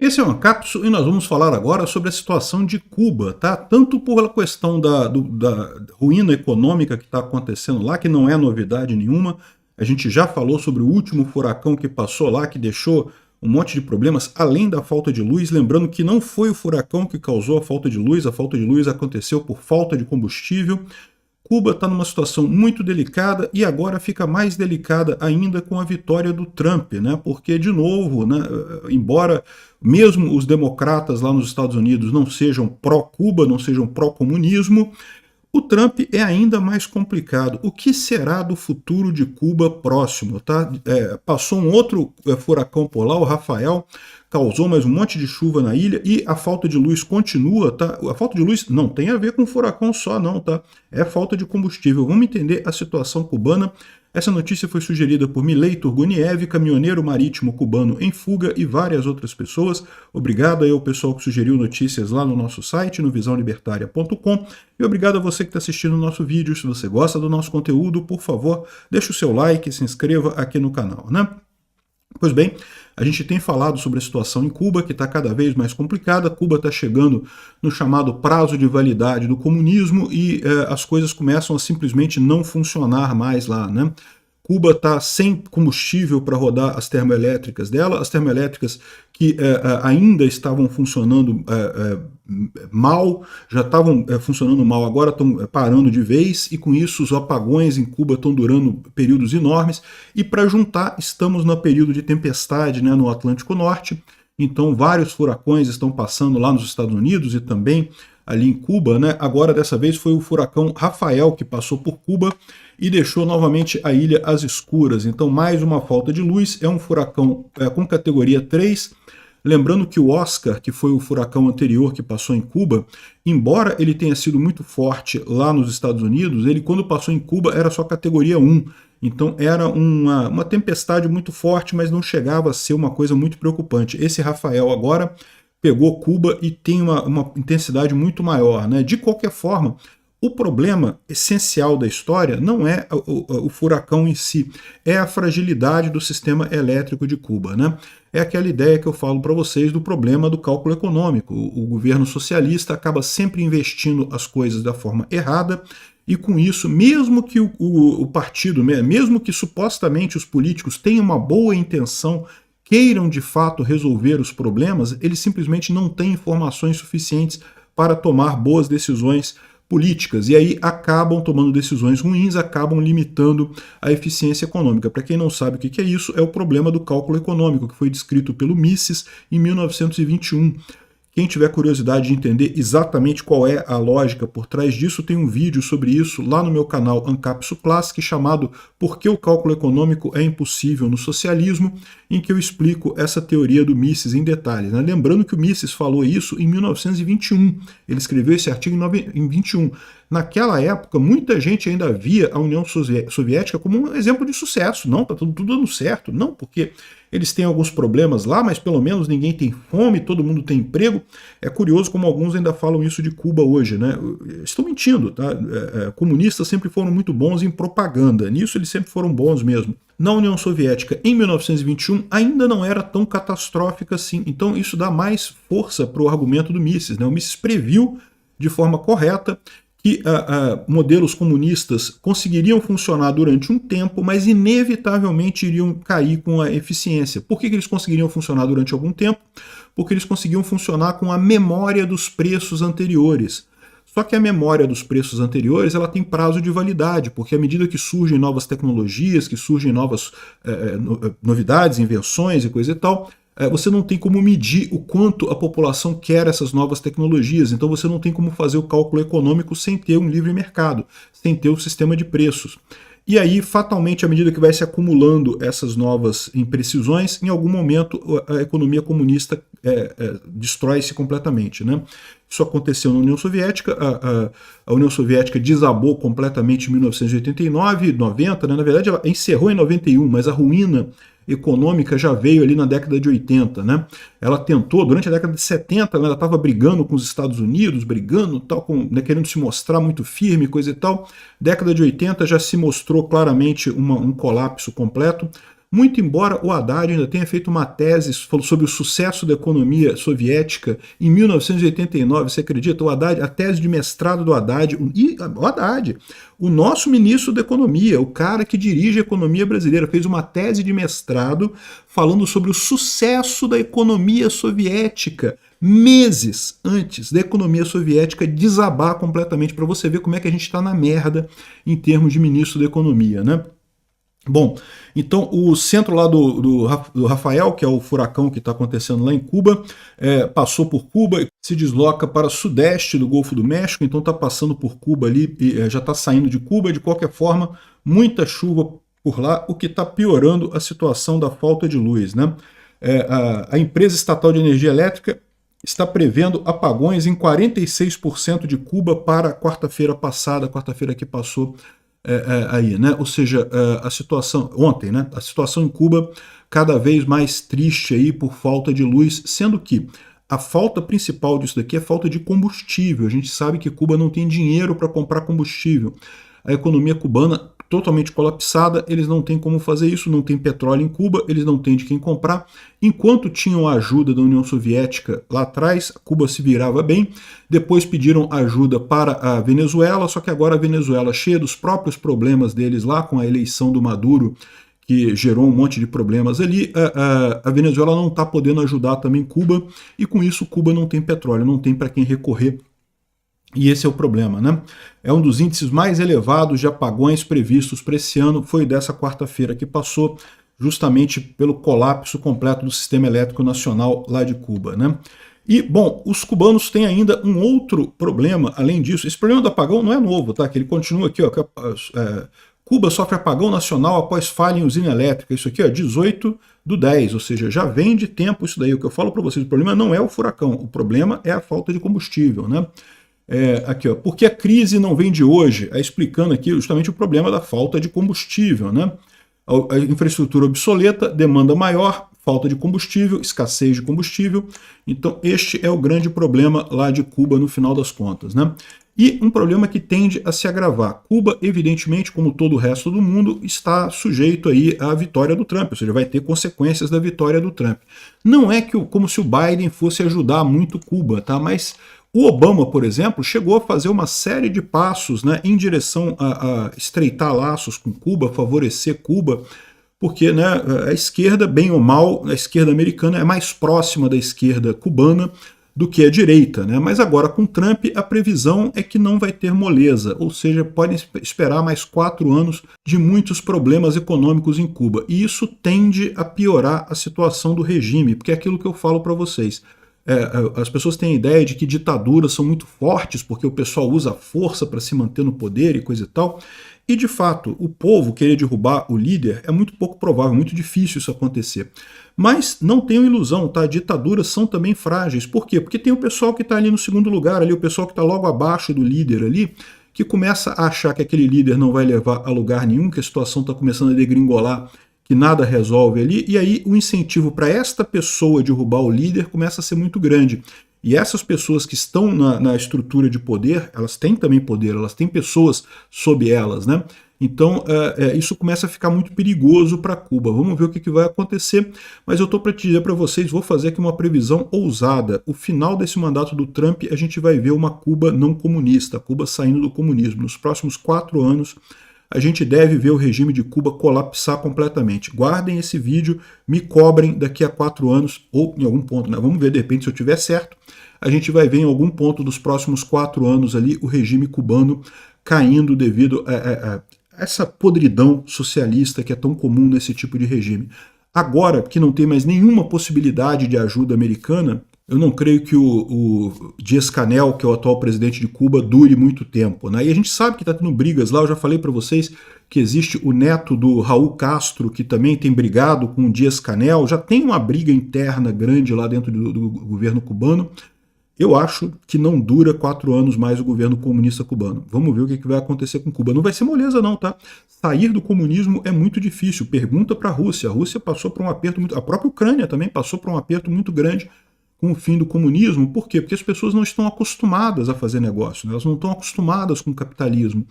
Esse é uma cápsula e nós vamos falar agora sobre a situação de Cuba, tá? Tanto pela questão da ruína econômica que está acontecendo lá, que não é novidade nenhuma. A gente já falou sobre o último furacão que passou lá, que deixou um monte de problemas, além da falta de luz. Lembrando que não foi o furacão que causou a falta de luz aconteceu por falta de combustível. Cuba está numa situação muito delicada e agora fica mais delicada ainda com a vitória do Trump, né? Porque, de novo, né, embora mesmo os democratas lá nos Estados Unidos não sejam pró-Cuba, não sejam pró-comunismo, o Trump é ainda mais complicado. O que será do futuro de Cuba próximo? Tá? Passou um outro furacão polar, o Rafael, causou mais um monte de chuva na ilha e a falta de luz continua. Tá? A falta de luz não tem a ver com furacão só, não. Tá? É falta de combustível. Vamos entender a situação cubana. Essa notícia foi sugerida por Milei Turguniev, caminhoneiro marítimo cubano em fuga, e várias outras pessoas. Obrigado aí ao pessoal que sugeriu notícias lá no nosso site, no visãolibertaria.com. E obrigado a você que está assistindo o nosso vídeo. Se você gosta do nosso conteúdo, por favor, deixe o seu like, se inscreva aqui no canal, né? Pois bem, a gente tem falado sobre a situação em Cuba, que está cada vez mais complicada. Cuba está chegando no chamado prazo de validade do comunismo e as coisas começam a simplesmente não funcionar mais lá, né? Cuba está sem combustível para rodar as termoelétricas dela, as termoelétricas que ainda estavam funcionando mal, já estavam funcionando mal, agora estão parando de vez, e com isso os apagões em Cuba estão durando períodos enormes, e para juntar, estamos no período de tempestade, né, no Atlântico Norte, então vários furacões estão passando lá nos Estados Unidos e também ali em Cuba, né? Agora dessa vez foi o furacão Rafael que passou por Cuba e deixou novamente a ilha às escuras. Então mais uma falta de luz, é um furacão com categoria 3, lembrando que o Oscar, que foi o furacão anterior que passou em Cuba, embora ele tenha sido muito forte lá nos Estados Unidos, ele quando passou em Cuba era só categoria 1, então era uma tempestade muito forte, mas não chegava a ser uma coisa muito preocupante. Esse Rafael agora pegou Cuba e tem uma intensidade muito maior, né? De qualquer forma, o problema essencial da história não é o furacão em si, é a fragilidade do sistema elétrico de Cuba, né? É aquela ideia que eu falo para vocês do problema do cálculo econômico. O governo socialista acaba sempre investindo as coisas da forma errada, e com isso, mesmo que o partido, mesmo que supostamente os políticos tenham uma boa intenção, queiram de fato resolver os problemas, eles simplesmente não têm informações suficientes para tomar boas decisões políticas, e aí acabam tomando decisões ruins, acabam limitando a eficiência econômica. Para quem não sabe o que é isso, é o problema do cálculo econômico, que foi descrito pelo Mises em 1921. Quem tiver curiosidade de entender exatamente qual é a lógica por trás disso, tem um vídeo sobre isso lá no meu canal Ancapsu Classic, chamado Por que o cálculo econômico é impossível no socialismo, em que eu explico essa teoria do Mises em detalhes, né? Lembrando que o Mises falou isso em 1921, ele escreveu esse artigo em 21. Naquela época, muita gente ainda via a União Soviética como um exemplo de sucesso. Não, está tudo dando certo. Não, porque eles têm alguns problemas lá, mas pelo menos ninguém tem fome, todo mundo tem emprego. É curioso como alguns ainda falam isso de Cuba hoje, né? Estão mentindo, tá? Comunistas sempre foram muito bons em propaganda. Nisso eles sempre foram bons mesmo. Na União Soviética, em 1921, ainda não era tão catastrófica assim. Então isso dá mais força para o argumento do Mises, né? O Mises previu de forma correta que modelos comunistas conseguiriam funcionar durante um tempo, mas inevitavelmente iriam cair com a eficiência. Por que eles conseguiriam funcionar durante algum tempo? Porque eles conseguiam funcionar com a memória dos preços anteriores. Só que a memória dos preços anteriores ela tem prazo de validade, porque à medida que surgem novas tecnologias, que surgem novas novidades, invenções e coisa e tal, você não tem como medir o quanto a população quer essas novas tecnologias, então você não tem como fazer o cálculo econômico sem ter um livre mercado, sem ter o sistema de preços. E aí, fatalmente, à medida que vai se acumulando essas novas imprecisões, em algum momento a economia comunista destrói-se completamente, né? Isso aconteceu na União Soviética, a União Soviética desabou completamente em 1989, 90, né? Na verdade ela encerrou em 91, mas a ruína econômica já veio ali na década de 80, né? Ela tentou, durante a década de 70, ela estava brigando com os Estados Unidos, brigando, tal, né, querendo se mostrar muito firme, coisa e tal. Década de 80 já se mostrou claramente um colapso completo. Muito embora o Haddad ainda tenha feito uma tese sobre o sucesso da economia soviética em 1989, você acredita? O Haddad, a tese de mestrado do Haddad, o Haddad, o nosso ministro da Economia, o cara que dirige a economia brasileira, fez uma tese de mestrado falando sobre o sucesso da economia soviética, meses antes da economia soviética desabar completamente, para você ver como é que a gente está na merda em termos de ministro da Economia, né? Bom, então o centro lá do Rafael, que é o furacão que está acontecendo lá em Cuba, passou por Cuba e se desloca para o sudeste do Golfo do México, então está passando por Cuba ali, já está saindo de Cuba. De qualquer forma, muita chuva por lá, o que está piorando a situação da falta de luz, né? A empresa estatal de energia elétrica está prevendo apagões em 46% de Cuba para quarta-feira passada, quarta-feira que passou aí, né? Ou seja, a situação ontem, né? A situação em Cuba cada vez mais triste aí por falta de luz, sendo que a falta principal disso daqui é falta de combustível. A gente sabe que Cuba não tem dinheiro para comprar combustível. A economia cubana totalmente colapsada, eles não têm como fazer isso, não tem petróleo em Cuba, eles não têm de quem comprar. Enquanto tinham a ajuda da União Soviética lá atrás, Cuba se virava bem, depois pediram ajuda para a Venezuela, só que agora a Venezuela, cheia dos próprios problemas deles lá, com a eleição do Maduro, que gerou um monte de problemas ali, a Venezuela não está podendo ajudar também Cuba, e com isso Cuba não tem petróleo, não tem para quem recorrer. E esse é o problema, né? É um dos índices mais elevados de apagões previstos para esse ano, foi dessa quarta-feira que passou, justamente pelo colapso completo do sistema elétrico nacional lá de Cuba, né? E, bom, os cubanos têm ainda um outro problema, além disso. Esse problema do apagão não é novo, tá? Que ele continua aqui, ó. Cuba sofre apagão nacional após falha em usina elétrica. Isso aqui, ó, 18/10, ou seja, já vem de tempo isso daí. O que eu falo para vocês, o problema não é o furacão, o problema é a falta de combustível, né? Aqui, ó, porque a crise não vem de hoje, explicando aqui justamente o problema da falta de combustível, né? A infraestrutura obsoleta, demanda maior, falta de combustível, escassez de combustível. Então este é o grande problema lá de Cuba no final das contas, né? E um problema que tende a se agravar. Cuba, evidentemente, como todo o resto do mundo, está sujeito aí à vitória do Trump, ou seja, vai ter consequências da vitória do Trump. Não é como se o Biden fosse ajudar muito Cuba, tá? Mas o Obama, por exemplo, chegou a fazer uma série de passos, né, em direção a estreitar laços com Cuba, favorecer Cuba, porque, né, a esquerda, bem ou mal, a esquerda americana é mais próxima da esquerda cubana do que a direita, né? Mas agora com Trump a previsão é que não vai ter moleza, ou seja, podem esperar mais 4 anos de muitos problemas econômicos em Cuba. E isso tende a piorar a situação do regime, porque é aquilo que eu falo para vocês. As pessoas têm a ideia de que ditaduras são muito fortes porque o pessoal usa a força para se manter no poder e coisa e tal. E, de fato, o povo querer derrubar o líder é muito pouco provável, muito difícil isso acontecer. Mas não tenham ilusão, tá? Ditaduras são também frágeis. Por quê? Porque tem o pessoal que está ali no segundo lugar, ali, o pessoal que está logo abaixo do líder ali, que começa a achar que aquele líder não vai levar a lugar nenhum, que a situação está começando a degringolar, que nada resolve ali, e aí o incentivo para esta pessoa derrubar o líder começa a ser muito grande. E essas pessoas que estão na estrutura de poder, elas têm também poder, elas têm pessoas sob elas, né? Então isso começa a ficar muito perigoso para Cuba. Vamos ver o que vai acontecer, mas eu estou para te dizer para vocês, vou fazer aqui uma previsão ousada. O final desse mandato do Trump, a gente vai ver uma Cuba não comunista, Cuba saindo do comunismo. Nos próximos 4 anos, a gente deve ver o regime de Cuba colapsar completamente. Guardem esse vídeo, me cobrem daqui a 4 anos, ou em algum ponto, né? Vamos ver, de repente, se eu tiver certo, a gente vai ver em algum ponto dos próximos 4 anos ali o regime cubano caindo devido a essa podridão socialista que é tão comum nesse tipo de regime. Agora que não tem mais nenhuma possibilidade de ajuda americana, eu não creio que o Díaz-Canel, que é o atual presidente de Cuba, dure muito tempo, né? E a gente sabe que está tendo brigas lá, eu já falei para vocês que existe o neto do Raul Castro, que também tem brigado com o Díaz-Canel, já tem uma briga interna grande lá dentro do governo cubano. Eu acho que não dura 4 anos mais o governo comunista cubano. Vamos ver o que vai acontecer com Cuba. Não vai ser moleza não, tá? Sair do comunismo é muito difícil. Pergunta para a Rússia. A Rússia passou por um aperto muito... A própria Ucrânia também passou por um aperto muito grande com o fim do comunismo. Por quê? Porque as pessoas não estão acostumadas a fazer negócio, né? Elas não estão acostumadas com o capitalismo.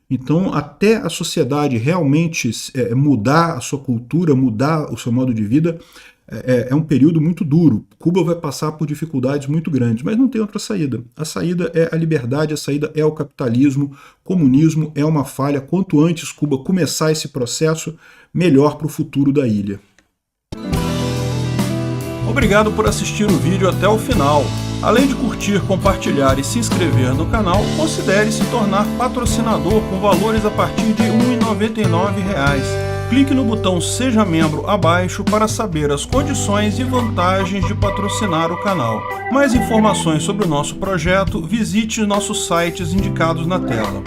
Então, até a sociedade realmente mudar a sua cultura, mudar o seu modo de vida, é um período muito duro. Cuba vai passar por dificuldades muito grandes, mas não tem outra saída. A saída é a liberdade, a saída é o capitalismo. Comunismo é uma falha. Quanto antes Cuba começar esse processo, melhor para o futuro da ilha. Obrigado por assistir o vídeo até o final. Além de curtir, compartilhar e se inscrever no canal, considere se tornar patrocinador com valores a partir de R$ 1,99. Clique no botão Seja Membro abaixo para saber as condições e vantagens de patrocinar o canal. Mais informações sobre o nosso projeto, visite nossos sites indicados na tela.